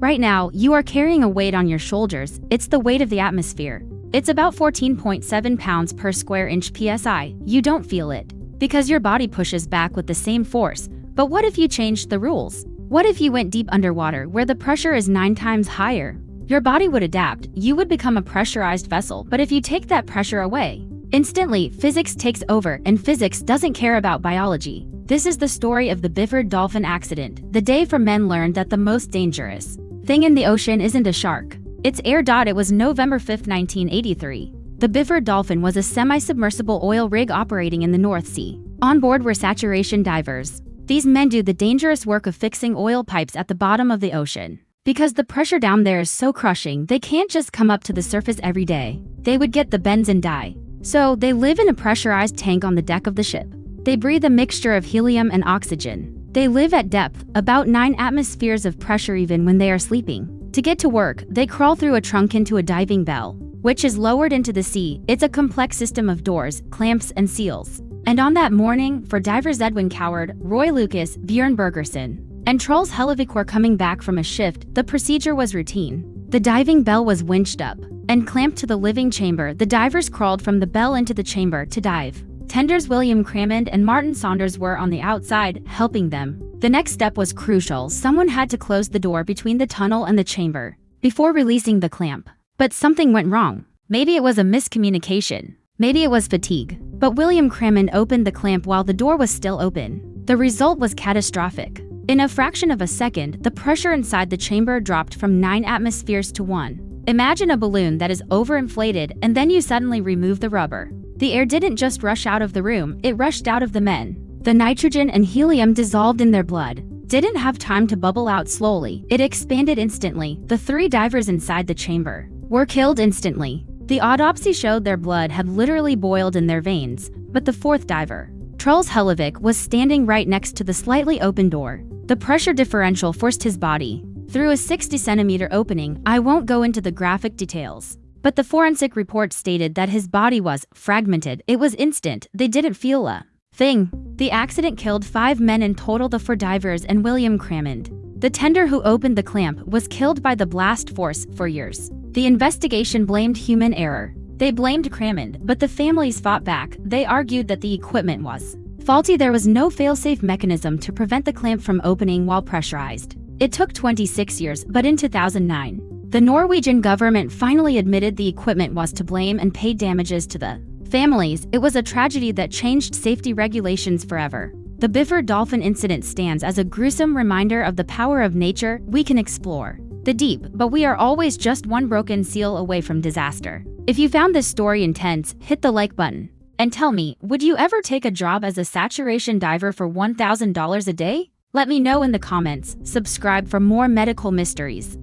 Right now, you are carrying a weight on your shoulders. It's the weight of the atmosphere. It's about 14.7 pounds per square inch psi. You don't feel it because your body pushes back with the same force. But what if you changed the rules? What if you went deep underwater where the pressure is 9 times higher? Your body would adapt. You would become a pressurized vessel. But if you take that pressure away, instantly, physics takes over, and physics doesn't care about biology. This is the story of the Byford Dolphin accident, the day for men learned that the most dangerous thing in the ocean isn't a shark. It's air. It was November 5, 1983. The Byford Dolphin was a semi-submersible oil rig operating in the North Sea. On board were saturation divers. These men do the dangerous work of fixing oil pipes at the bottom of the ocean. Because the pressure down there is so crushing, they can't just come up to the surface every day. They would get the bends and die. So they live in a pressurized tank on the deck of the ship. They breathe a mixture of helium and oxygen. They live at depth, about 9 atmospheres of pressure even when they are sleeping. To get to work, they crawl through a trunk into a diving bell, which is lowered into the sea. It's a complex system of doors, clamps, and seals. And on that morning, for divers Edwin Coward, Roy Lucas, Björn Bergerson, and Truls Hellevik were coming back from a shift, the procedure was routine. The diving bell was winched up and clamped to the living chamber. The divers crawled from the bell into the chamber to dive. Tenders William Crammond and Martin Saunders were on the outside, helping them. The next step was crucial. Someone had to close the door between the tunnel and the chamber before releasing the clamp. But something went wrong. Maybe it was a miscommunication. Maybe it was fatigue. But William Crammond opened the clamp while the door was still open. The result was catastrophic. In a fraction of a second, the pressure inside the chamber dropped from 9 atmospheres to 1. Imagine a balloon that is overinflated and then you suddenly remove the rubber. The air didn't just rush out of the room, it rushed out of the men. The nitrogen and helium dissolved in their blood didn't have time to bubble out slowly. It expanded instantly. The 3 divers inside the chamber were killed instantly. The autopsy showed their blood had literally boiled in their veins, but the 4th diver, Truls Hellevik, was standing right next to the slightly open door. The pressure differential forced his body through a 60-centimeter opening. I won't go into the graphic details, but the forensic report stated that his body was fragmented. It was instant. They didn't feel a thing. The accident killed 5 men in total, the 4 divers and William Crammond. The tender who opened the clamp was killed by the blast force. For years, the investigation blamed human error. They blamed Crammond, but the families fought back. They argued that the equipment was faulty. There was no fail-safe mechanism to prevent the clamp from opening while pressurized. It took 26 years, but in 2009, the Norwegian government finally admitted the equipment was to blame and paid damages to the families. It was a tragedy that changed safety regulations forever. The Byford Dolphin incident stands as a gruesome reminder of the power of nature. We can explore the deep, but we are always just one broken seal away from disaster. If you found this story intense, hit the like button. And tell me, would you ever take a job as a saturation diver for $1,000 a day? Let me know in the comments. Subscribe for more medical mysteries.